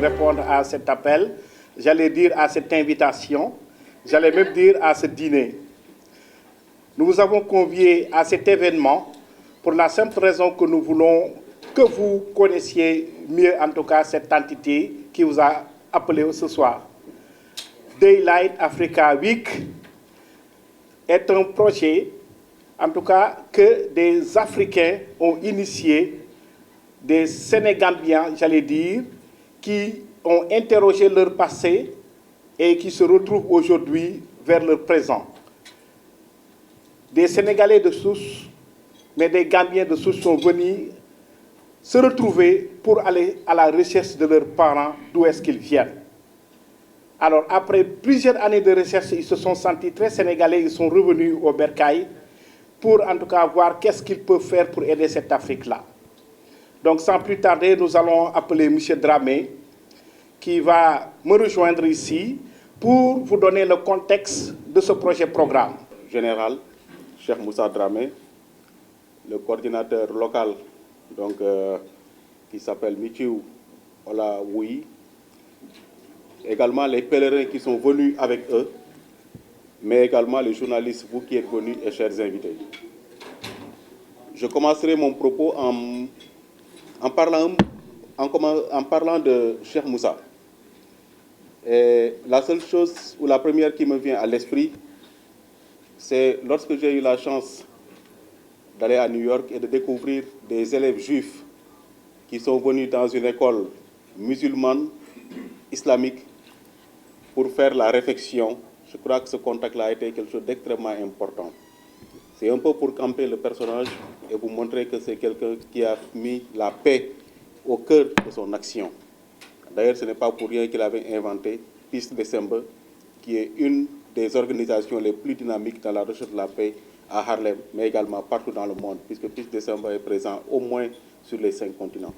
répondre à cet appel, j'allais dire à cette invitation, j'allais même dire à ce dîner. Nous vous avons conviés à cet événement pour la simple raison que nous voulons que vous connaissiez mieux, en tout cas, cette entité qui vous a appelé ce soir. Daylight Africa Week est un projet, en tout cas, que des Africains ont initié, des Sénégambiens, j'allais dire, qui ont interrogé leur passé et qui se retrouvent aujourd'hui vers leur présent. Des Sénégalais de souche, mais des Gambiens de souche sont venus se retrouver pour aller à la recherche de leurs parents, d'où est-ce qu'ils viennent. Alors, après plusieurs années de recherche, ils se sont sentis très sénégalais, ils sont revenus au Bercail pour en tout cas voir qu'est-ce qu'ils peuvent faire pour aider cette Afrique-là. Donc, sans plus tarder, nous allons appeler M. Dramé, qui va me rejoindre ici pour vous donner le contexte de ce projet-programme. Général, Cheikh Moussa Dramé, le coordinateur local donc, qui s'appelle Michiou Olaoui, également les pèlerins qui sont venus avec eux, mais également les journalistes, vous qui êtes venus et chers invités. Je commencerai mon propos en parlant de Cheikh Moussa. Et la seule chose, ou la première qui me vient à l'esprit, c'est lorsque j'ai eu la chance d'aller à New York et de découvrir des élèves juifs qui sont venus dans une école musulmane, islamique, pour faire la réflexion. Je crois que ce contact-là a été quelque chose d'extrêmement important. C'est un peu pour camper le personnage et vous montrer que c'est quelqu'un qui a mis la paix au cœur de son action. D'ailleurs, ce n'est pas pour rien qu'il avait inventé Peace December, qui est une des organisations les plus dynamiques dans la recherche de la paix à Harlem, mais également partout dans le monde, puisque Peace December est présent au moins sur les 5 continents.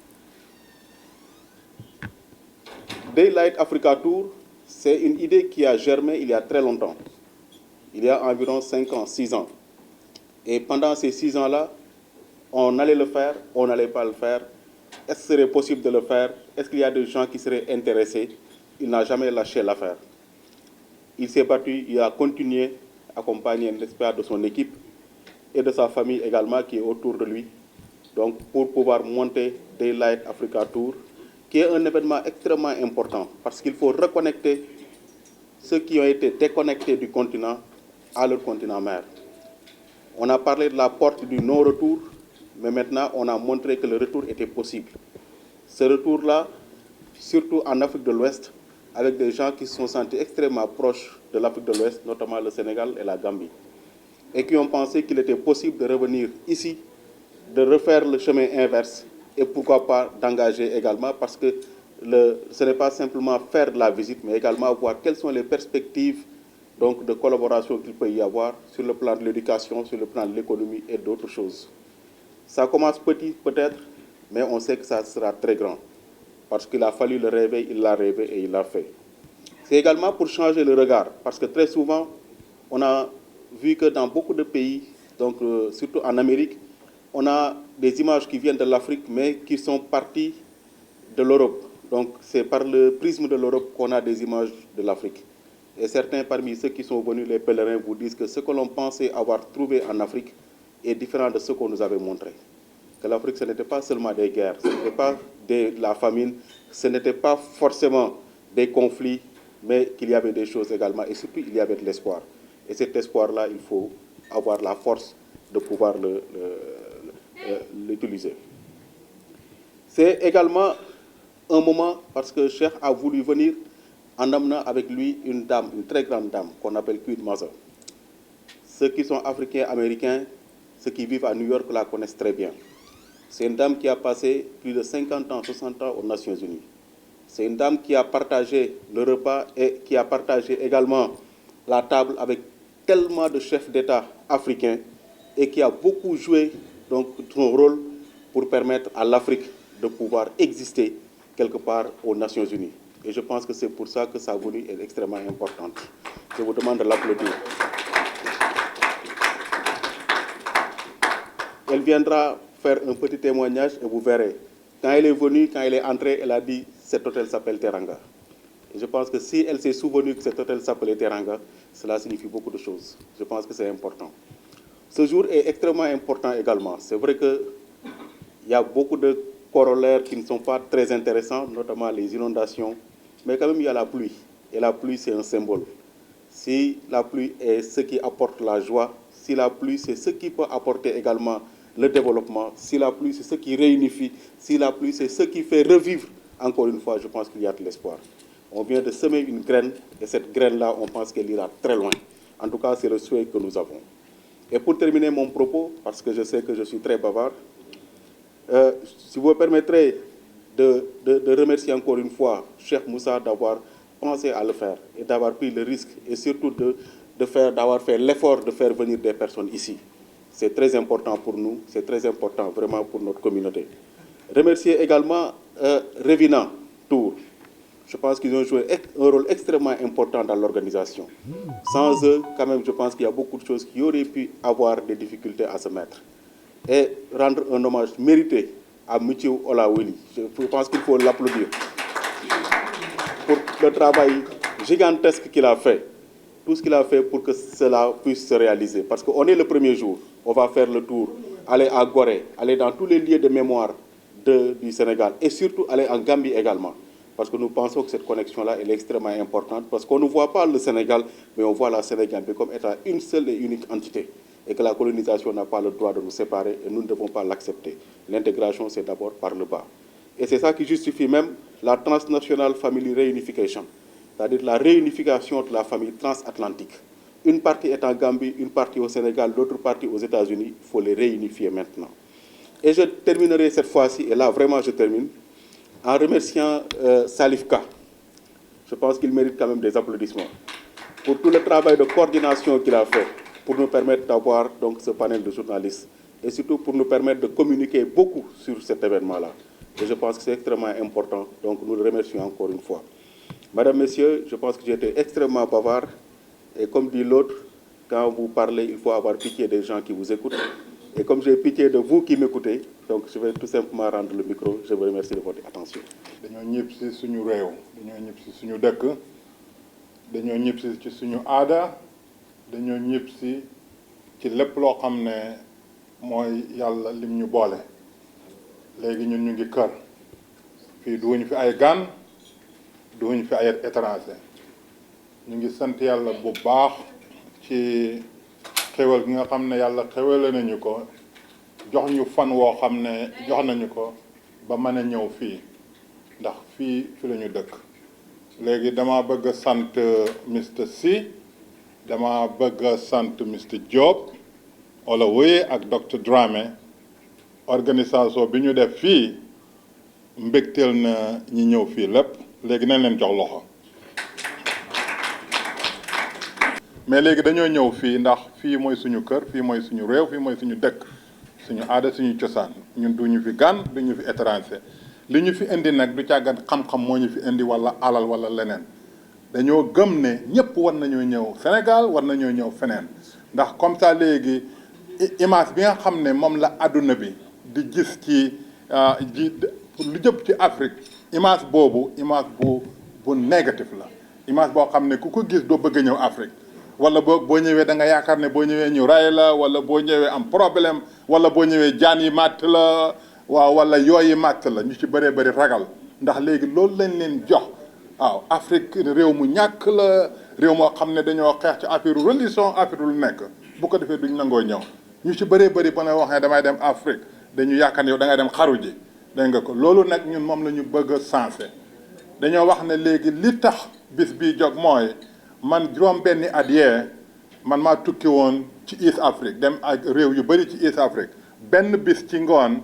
Daylight Africa Tour, c'est une idée qui a germé il y a très longtemps, il y a environ 5 ans, 6 ans. Et pendant ces 6 ans-là, on allait le faire, on n'allait pas le faire. Est-ce que ce serait possible de le faire? Est-ce qu'il y a des gens qui seraient intéressés? Il n'a jamais lâché l'affaire. Il s'est battu, il a continué à accompagner l'espoir de son équipe et de sa famille également qui est autour de lui, donc pour pouvoir monter Daylight Africa Tour, qui est un événement extrêmement important parce qu'il faut reconnecter ceux qui ont été déconnectés du continent à leur continent mère. On a parlé de la porte du non-retour, mais maintenant on a montré que le retour était possible. Ce retour-là, surtout en Afrique de l'Ouest, avec des gens qui se sont sentis extrêmement proches de l'Afrique de l'Ouest, notamment le Sénégal et la Gambie, et qui ont pensé qu'il était possible de revenir ici, de refaire le chemin inverse, et pourquoi pas d'engager également, parce que ce n'est pas simplement faire de la visite, mais également voir quelles sont les perspectives donc, de collaboration qu'il peut y avoir sur le plan de l'éducation, sur le plan de l'économie et d'autres choses. Ça commence petit peut-être, mais on sait que ça sera très grand. Parce qu'il a fallu le rêver, il l'a rêvé et il l'a fait. C'est également pour changer le regard, parce que très souvent, on a vu que dans beaucoup de pays, donc surtout en Amérique, on a des images qui viennent de l'Afrique, mais qui sont parties de l'Europe. Donc c'est par le prisme de l'Europe qu'on a des images de l'Afrique. Et certains parmi ceux qui sont venus, les pèlerins, vous disent que ce que l'on pensait avoir trouvé en Afrique est différent de ce qu'on nous avait montré. Que l'Afrique, ce n'était pas seulement des guerres, ce n'était pas de la famine, ce n'était pas forcément des conflits, mais qu'il y avait des choses également, et surtout il y avait de l'espoir. Et cet espoir-là, il faut avoir la force de pouvoir l'utiliser. C'est également un moment, parce que Cheikh a voulu venir en amenant avec lui une dame, une très grande dame, qu'on appelle Queen Mother. Ceux qui sont africains, américains, ceux qui vivent à New York la connaissent très bien. C'est une dame qui a passé plus de 50 ans, 60 ans aux Nations Unies. C'est une dame qui a partagé le repas et qui a partagé également la table avec tellement de chefs d'État africains et qui a beaucoup joué donc, son rôle pour permettre à l'Afrique de pouvoir exister quelque part aux Nations Unies. Et je pense que c'est pour ça que sa venue est extrêmement importante. Je vous demande de l'applaudir. Elle viendra faire un petit témoignage et vous verrez. Quand elle est venue, quand elle est entrée, elle a dit cet hôtel s'appelle Teranga. Et je pense que si elle s'est souvenue que cet hôtel s'appelait Teranga, cela signifie beaucoup de choses. Je pense que c'est important. Ce jour est extrêmement important également. C'est vrai qu'il y a beaucoup de corollaires qui ne sont pas très intéressants, notamment les inondations, mais quand même il y a la pluie. Et la pluie, c'est un symbole. Si la pluie est ce qui apporte la joie, si la pluie, c'est ce qui peut apporter également le développement, si la pluie, c'est ce qui réunifie, si la pluie, c'est ce qui fait revivre, encore une fois, je pense qu'il y a de l'espoir. On vient de semer une graine, et cette graine-là, on pense qu'elle ira très loin. En tout cas, c'est le souhait que nous avons. Et pour terminer mon propos, parce que je sais que je suis très bavard, si vous me permettrez de remercier encore une fois Cheikh Moussa d'avoir pensé à le faire et d'avoir pris le risque et surtout d'avoir fait l'effort de faire venir des personnes ici. C'est très important pour nous, c'est très important vraiment pour notre communauté. Remercier également Revina Tour. Je pense qu'ils ont joué un rôle extrêmement important dans l'organisation. Sans eux, quand même, je pense qu'il y a beaucoup de choses qui auraient pu avoir des difficultés à se mettre. Et rendre un hommage mérité à Michiou Olaweli. Je pense qu'il faut l'applaudir pour le travail gigantesque qu'il a fait. Tout ce qu'il a fait pour que cela puisse se réaliser. Parce qu'on est le premier jour, on va faire le tour, aller à Gorée, aller dans tous les lieux de mémoire du Sénégal et surtout aller en Gambie également. Parce que nous pensons que cette connexion-là est extrêmement importante, parce qu'on ne voit pas le Sénégal, mais on voit la Sénégambie comme étant une seule et unique entité, et que la colonisation n'a pas le droit de nous séparer, et nous ne devons pas l'accepter. L'intégration, c'est d'abord par le bas. Et c'est ça qui justifie même la Transnational Family Reunification, c'est-à-dire la réunification de la famille transatlantique. Une partie est en Gambie, une partie au Sénégal, l'autre partie aux États-Unis. Il faut les réunifier maintenant. Et je terminerai cette fois-ci, et là vraiment je termine, en remerciant Salif Ka. Je pense qu'il mérite quand même des applaudissements pour tout le travail de coordination qu'il a fait pour nous permettre d'avoir donc ce panel de journalistes et surtout pour nous permettre de communiquer beaucoup sur cet événement-là. Et je pense que c'est extrêmement important, donc nous le remercions encore une fois. Madame, Messieurs, je pense que j'ai été extrêmement bavard et comme dit l'autre, quand vous parlez, il faut avoir pitié des gens qui vous écoutent. Et comme j'ai pitié de vous qui m'écoutez, donc je vais tout simplement rendre le micro. Je vous remercie de votre attention. dañoo ñëpp si suñu réew dañoo ñëpp si suñu dëkk dañoo ñëpp si ci suñu aada dañoo ñëpp si ci lépp loo xam ne mooy yàlla lim ñu boole léegi ñun ñu ngi kër fii duñu fi ay gan duñu fi ay étranger ñu ngi sant yàlla bu baax ci xéwal gi nga xam ne yàlla xéwale nañu ko jox ñu fan woo xam ne jox nañu ko ba mën a ñëw fii ndax fii fi la ñu dëkk léegi dama bëgg a sant Mr Sy dama bëgg a sant Mr Diop Olaweye ak Dr Dramé organisation bi ñu def fii mbégteel na ñi ñëw fii lépp léegi nañ leen jox loxo mais léegi dañoo ñëw fii ndax fii mooy suñu kër fii mooy suñu réew fii mooy suñu dëkk suñu aada suñu cosaan ñun duñu fi gan duñu fi étranger li ñu fi indi nag du càggat xam-xam moo ñu fi indi wala alal wala leneen dañoo gëm ne ñëpp war nañoo ñëw Sénégal war nañoo ñëw feneen ndax comme ça léegi image bi nga xam ne moom la adduna bi di gis ci lu jëm ci Afrique image boobu image bu négatif la image boo xam ne ku ko gis doo bëgg a ñëw Afrique wala boo ñëwee da nga yaakaar ne boo ñëwee ñu ray la wala boo ñëwee am problème wala boo ñëwee jaan yi màtt la waaw wala yooyu màtt la ñu ci bëree bëri ragal ndax léegi loolu lañ leen jox waaw Afrique réew mu ñàkk la réew moo xam ne dañoo xeex ci affaire religion affaire lu nekk bu ko defee duñ nangoo ñëw ñu ci bëree bëri ba nga wax ne damay dem Afrique dañu yaakaar ne yow da ngay dem xaru ji dégg nga ko loolu nag ñun moom la ñu bëgg a sensé dañoo wax ne léegi li tax bis bii jóg mooy man juróom-benni at yee man maa tukki woon ci East Afrique dem ak réew yu bëri ci East Afrique benn bis ci ngoon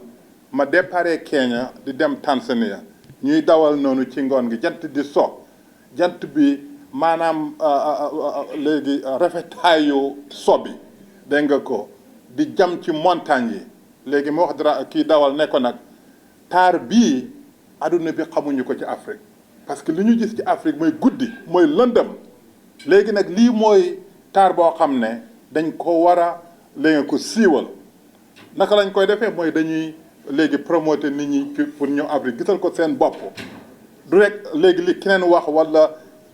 ma déparé Kenya di dem Tanzania ñuy dawal noonu ci ngoon gi jant di so jant bi maanaam léegi rafetaayu so bi dégg nga ko di jam ci montagne yi léegi ma wax dara kii dawal ne ko nag taar bii adduna bi xamuñu ko ci Afrique parce que li ñu gis ci Afrique mooy guddi mooy lëndëm léegi nag lii mooy taar boo xam ne dañ ko war a léegi ko siiwal naka lañ koy defee mooy dañuy léegi promoter nit ñi pour ñëw Afrique gisal ko seen bopp du rek léegi li keneen wax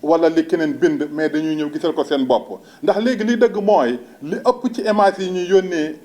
wala li keneen bind mais dañuy ñëw gisal ko seen bopp ndax léegi li dëgg mooy li ëpp ci image yi ñuy yónnee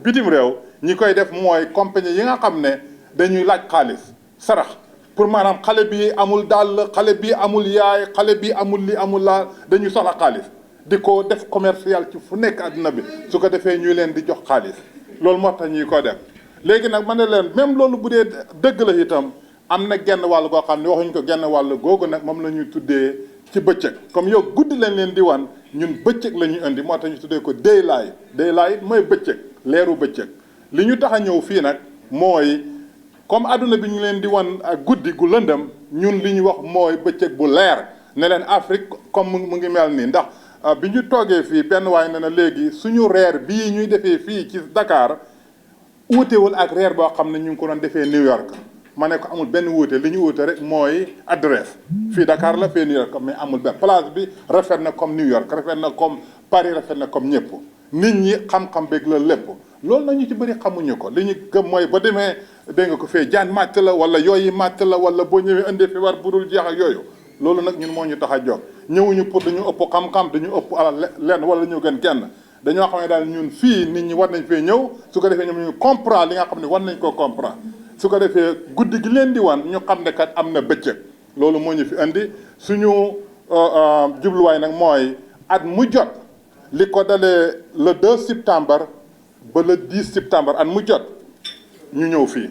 bitim réew ñi koy def mooy compagnie yi nga xam ne dañuy laaj xaalis sarax pour maanaam xale bi amul dàll xale bi amul yaay xale bi amul li amul laa dañuy soxla xaalis di ko def commercial ci fu nekk àdduna bi su ko defee ñuy leen di jox xaalis loolu moo tax ñuy ko def léegi nag ma ne leen même loolu bu dee dëgg la itam am na genn wàll goo xam ne waxuñ ko genn wàll googu nag moom la ñuy tuddee ci bëccëg comme yow guddi lañ leen di wan ñun bëccëg la ñuy indi moo tax ñu tuddee ko daylight mooy bëccëg leeru bëccëg li ñu tax a ñëw fii nag mooy comme adduna bi ñu leen di wan ak guddi gu lëndëm ñun li ñu wax mooy bëccëg bu leer ne leen Afrique comme mu ngi mel nii ndax bi ñu toogee fii benn waay ne na léegi suñu reer bii ñuy defee fii ci Dakar wuutewul ak reer boo xam ne ñu ngi ko doon defee New York ma ne ko amul benn wuute li ñu wuute rek mooy adresse fii Dakar la fee New York mais amul benn place bi rafet na comme New York rafet na comme Paris rafet na comme ñëpp nit ñi xam-xam beeg la lépp loolu na ñu ci bëri xamuñu ko li ñu gëm mooy ba demee dégg nga ko fee jaan màtt la wala yooyu màtt la wala boo ñëwee indee fi war budul jeex ak yooyu loolu nag ñun moo ñu tax a jóg ñëwuñu pour dañu ëpp xam-xam dañu ëpp alal lenn wala ñu gën kenn dañoo xam ne daal ñun fii nit ñi war nañ fee ñëw su ko defee ñoom ñu comprendre li nga xam ne war nañ koo comprendre su ko defee guddi gi leen di wan ñu xam ne kat am na bëccëg loolu moo ñu fi indi suñu jubluwaay nag mooy at mu jot li ko dalee le 2 septembre ba le 10 septembre at mu jot ñu ñëw fii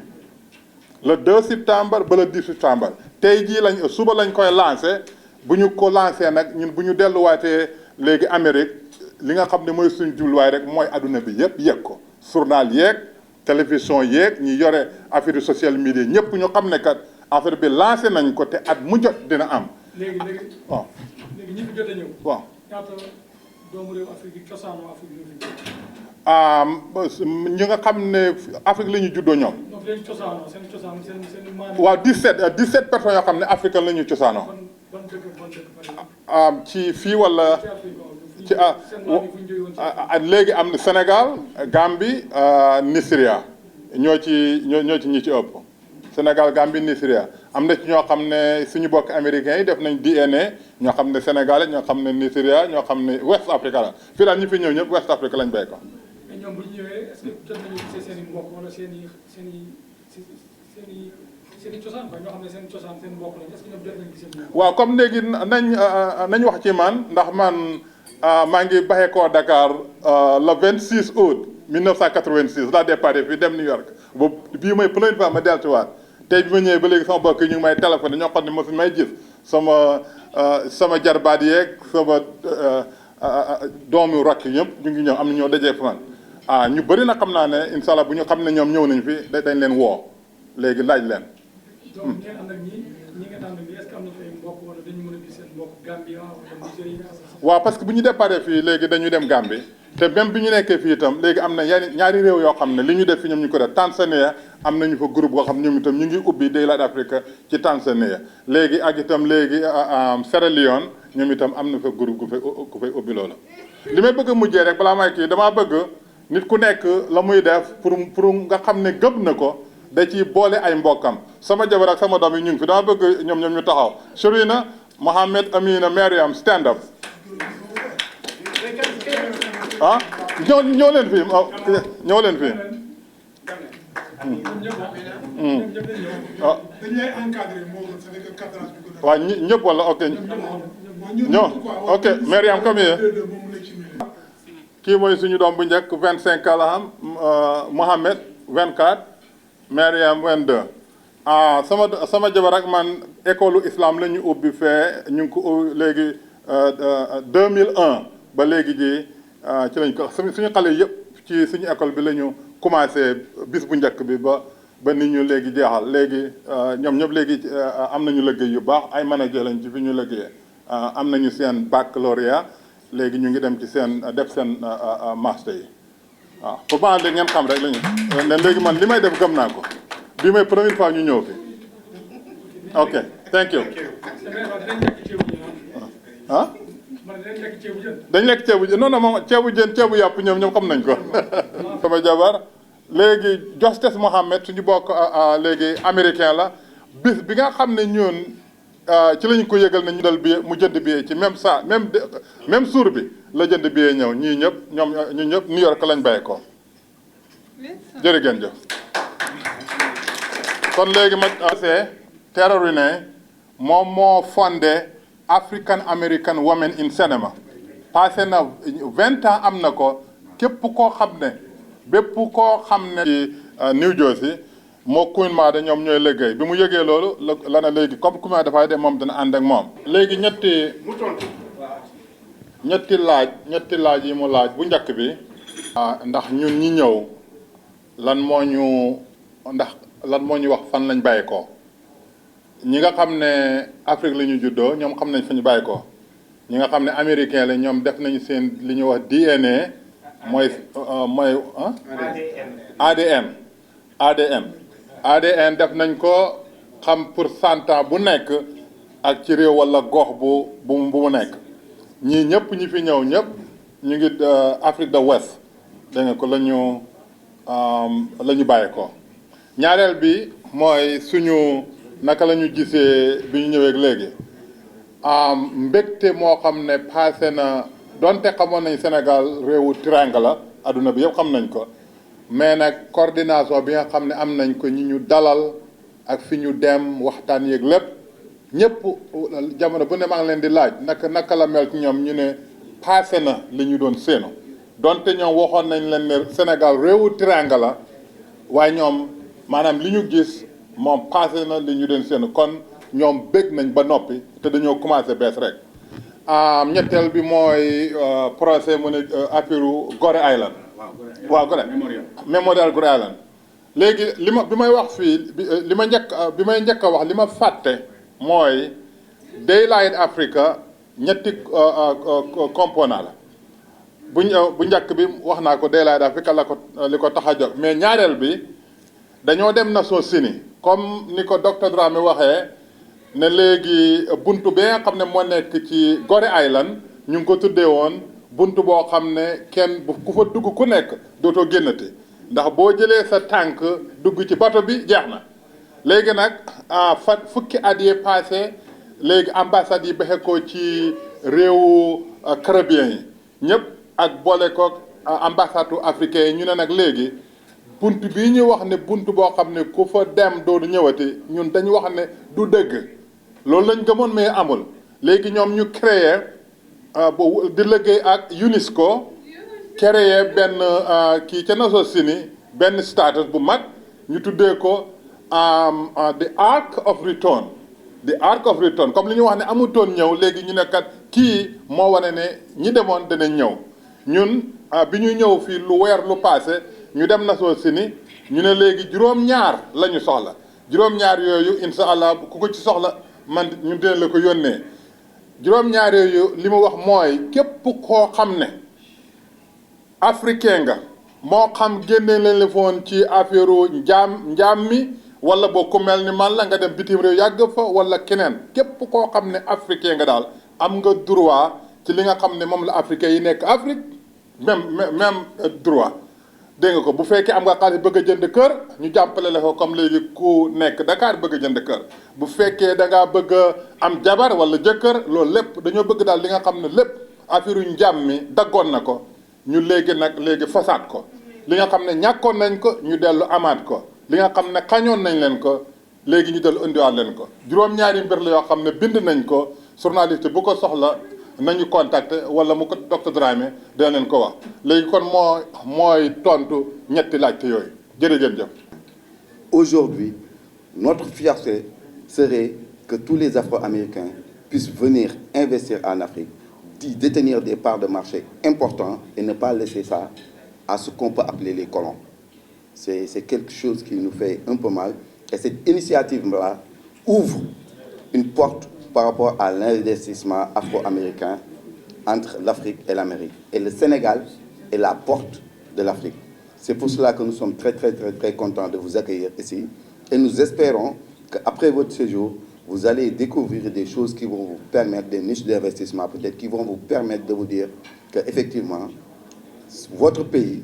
le 2 septembre ba le 10 septembre tey jii suba lañ koy lancé bu ñu ko lancé nag ñun bu ñu delluwaatee léegi Amérique li nga xam ne mooy suñu jubluwaay rek mooy adduna bi yëpp yëg ko journal yeeg télévision yeeg ñi yore affaire social media ñëpp ñu xam ne kat affaire bi lancé nañ ko te at mu jot dina am. léegi waaw. léegi ñi fi jot a ñëw. waaw. ñaata doomu réew Afrique yi cosaanu Afrique ñi nga xam ne Afrique la ñu juddoo ñoom. donc léegi cosaanoo seen maam. waaw 17 personnes yoo xam ne africain la ñu cosaanoo. ban dëkk ci fii wala. ci léegi am na Sénégal Gambie Nigeria ñoo ci ñi ci ëpp Sénégal Gambie Nigeria am na ci ñoo xam ne suñu bokk américains yi def nañ DNA ñoo xam ne Sénégalais ñoo xam ne Nigeria ñoo xam ne West Africa la fii daal ñu fi ñëw ñëpp West Africa lañ béy ko. mais ñoom bu ñu ñëwee est-ce que jot nañu gisee seen i mbokk wala seen i cosaan quoi ñoo xam ne seen cosaan seen mbokk lañ est-ce que ñoom jot nañu gisee. waaw comme léegi nañ wax ci man ndax man. maa ngi baxee koo Dakar le 26 août 1986 laa départ fii dem New York boobu bii mooy première fois ma dellusiwaat tey bi ma ñëwee ba léegi sama mbokk yi ñu ngi may téléphoné ñoo xam ne mosuñ may gis sama jarbaat yeeg sama doomu rakk ñëpp ñu ngi ñëw am na ñoo dajee fa man ñu bëri na xam naa ne incha allah bu ñu xam ne ñoom ñëw nañ fi dañ leen woo léegi laaj leen. donc ngeen ànd ak ñi ngeen ànd ak ñi est-ce que am na ay mbokk wala dañu mën a gis seen mbokk Gambia wala Nigeria. waaw parce que bu ñu déparé fii léegi dañuy dem Gambie te même bi ñu nekkee fii itam léegi am na ñaari réew yoo xam ne li ñu def fi ñoom ñu ko def Tanzania am nañu fa groupe boo xam ne ñoom itam ñu ngi ubbi Daylight Africa ci Tanzania léegi ak itam léegi Sierra Leone ñoom itam am na fa groupe ku fay ubbi loolu. li may bëgg a mujjee rek balaa may kii damaa bëgg nit ku nekk la muy def pour nga xam ne gëm na ko da ciy boole ay mbokkam sama jabar ak sama doom yi ñu ngi fi dama bëgg ñoom ñu taxaw Sherina Mohamed Amina Mariam stand up. ñëw leen fii ñëw leen fii. waaw ñëpp wala ok. ñëw ok Mariam come here. kii mooy suñu doom bu njëkk 25 la am Mohamed 24 Mariam 22. sama jabar ak man école islam la ñu ubbi fee ñu ngi ko léegi 2001 ba léegi ji ci lañ ko suñu xale yëpp ci suñu école bi la ñu commencé bis bu njëkk bi ba nit ñu léegi jeexal léegi ñoom ñëpp léegi am nañu liggéey yu baax ay manager lañ ci fi ñu liggéeyee am nañu seen baccalauréat léegi ñu ngi dem ci seen def seen master yi waaw pour ba léegi ngeen xam rek la ñu léegi man li may def gëm naa ko bi may première fois ñu ñëw fi ok thank you dañ lekk ceebu jën non non moom ceebu jën ceebu yàpp ñoom xam nañ ko sama jabar léegi Justice Mohammed suñu bokk léegi américain la bis bi nga xam ne ñun ci lañu ko yëgal ne ñu dal billet mu jënd billet ci même jour bi la jënd billet ñëw ñii ñëpp ñu ñëpp New York lañ bàyyi ko jërë ngeen jëf kon léegi ma teeraru ne moom moo fondé African American Women in Cinema passé na 20 ans am na ko képp koo xam ne bépp koo xam ne ci New Jersey moo Queen Mada ñoom ñooy liggéey bi mu yëgee loolu la na léegi comme Queen Mada dafay dem moom dana ànd ak moom léegi ñetti laaj yi mu laaj bu njëkk bi ndax ñun ñi ñëw lan moo ñu wax fan lañ bàyyi ko ñi nga xam ne Afrique la ñu juddoo ñoom xam nañ fa ñu bàyyi ko ñi nga xam ne américain la ñoom def nañu seen li ñuy wax DNA mooy ADN def nañ ko xam pourcentage bu nekk ak ci réew wala gox bu mu nekk ñii ñëpp ñi fi ñëw ñëpp ñu ngi Afrique de l'Ouest dégg nga ko la ñu bàyyi ko ñaareel bi mooy suñu naka la ñu gisee bi ñu ñëwee léegi mbégte moo xam ne passé na donte xamoon nañ Sénégal réewu triangle la adduna bi yëpp xam nañ ko mais nag coordination bi nga xam ne am nañ ko ñi ñu dalal ak fi ñu dem waxtaan yeeg lépp ñëpp jamono bu ne maa ngi leen di laaj naka la mel ci ñoom ñu ne passé na li ñu doon séenu donte ñoom waxoon nañ leen ne Sénégal réewu triangle la waaye ñoom maanaam li ñu gis moom passé na li ñu doon séenu kon ñoom bég nañ ba noppi te dañoo commencé bees rek ñetteel bi mooy procès mu ne affaire Gorée Island waaw Gorée Memorial Gorée Island léegi bi may wax fii bi may njëkk a wax li ma fàtte mooy Daylight Africa ñetti component la bu njëkk bi wax naa ko Daylight Africa li ko tax a jóg mais ñaareel bi dañoo dem Nations Unies comme ni ko docteur Dramé waxee ne léegi buntu bi nga xam ne moo nekk ci Gorée Island ñu ngi ko tuddee woon buntu boo xam ne kenn ku fa dugg ku nekk dootoo génnati ndax boo jëlee sa tànk dugg ci bato bi jeex na léegi nag fukki at yi passé léegi ambassade yi baxe ko ci réewu caribien yi ñëpp ak boole ko ambassade africain yi ñu ne nag léegi bunt bii ñu wax ne bunt boo xam ne ku fa dem doodu ñëwati ñun dañu wax ne du dëgg loolu lañ gëmoon mais amul léegi ñoom ñu créé di liggéey ak UNESCO créé benn kii ca Nations Unies benn status bu mag ñu tuddee ko the Ark of Return comme li ñu wax ne amutoon ñëw léegi ñu ne kat kii moo wane ne ñi demoon danañ ñëw ñun bi ñu ñëw fii lu passé ñu dem Nations Unies ñu ne léegi juróom-ñaar la ñu soxla juróom-ñaar yooyu incha allah ku ko ci soxla man ñu dina la ko yónnee juróom-ñaar yooyu li mu wax mooy képp koo xam ne africain nga moo xam génne leen la foon ci affaire njaam mi wala boo ku mel ni man la nga dem bitim réew yàgg fa wala keneen képp koo xam ne africain nga daal am nga droit ci li nga xam ne moom la africain yi nekk Afrique même droit dégg nga ko bu fekkee am nga xaalis bëgg a jënd kër ñu jàppale la ko comme léegi ku nekk Dakar bëgg a jënd kër bu fekkee da ngaa bëgg a am jabar wala jëkkër loolu lépp dañoo bëgg daal li nga xam ne lépp affaire yu njaam mi daggoon na ko ñu léegi fasaat ko li nga xam ne ñàkkoon nañ ko ñu dellu amaat ko li nga xam ne xañoon nañ leen ko léegi ñu dellu indiwaat leen ko juróom-ñaari mbir la yoo xam ne bind nañ ko journaliste bu ko soxla nañu contacter wala mu ko docteur Dramé dina leen ko wax léegi kon mooy tontu ñetti laajte yooyu jërëjëf. Aujourd'hui, notre fierté serait que tous les Afro-Américains puissent venir investir en Afrique, détenir des parts de marché importantes et ne pas laisser ça à ce qu'on peut appeler les colons. C'est quelque chose qui nous fait un peu mal. Et cette initiative-là ouvre une porte par rapport à l'investissement afro-américain entre l'Afrique et l'Amérique. Et le Sénégal est la porte de l'Afrique. C'est pour cela que nous sommes très contents de vous accueillir ici. Et nous espérons qu'après votre séjour, vous allez découvrir des choses qui vont vous permettre, des niches d'investissement peut-être, qui vont vous permettre de vous dire qu'effectivement, votre pays,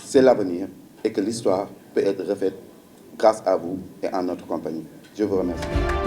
c'est l'avenir et que l'histoire peut être refaite grâce à vous et en notre compagnie. Je vous remercie.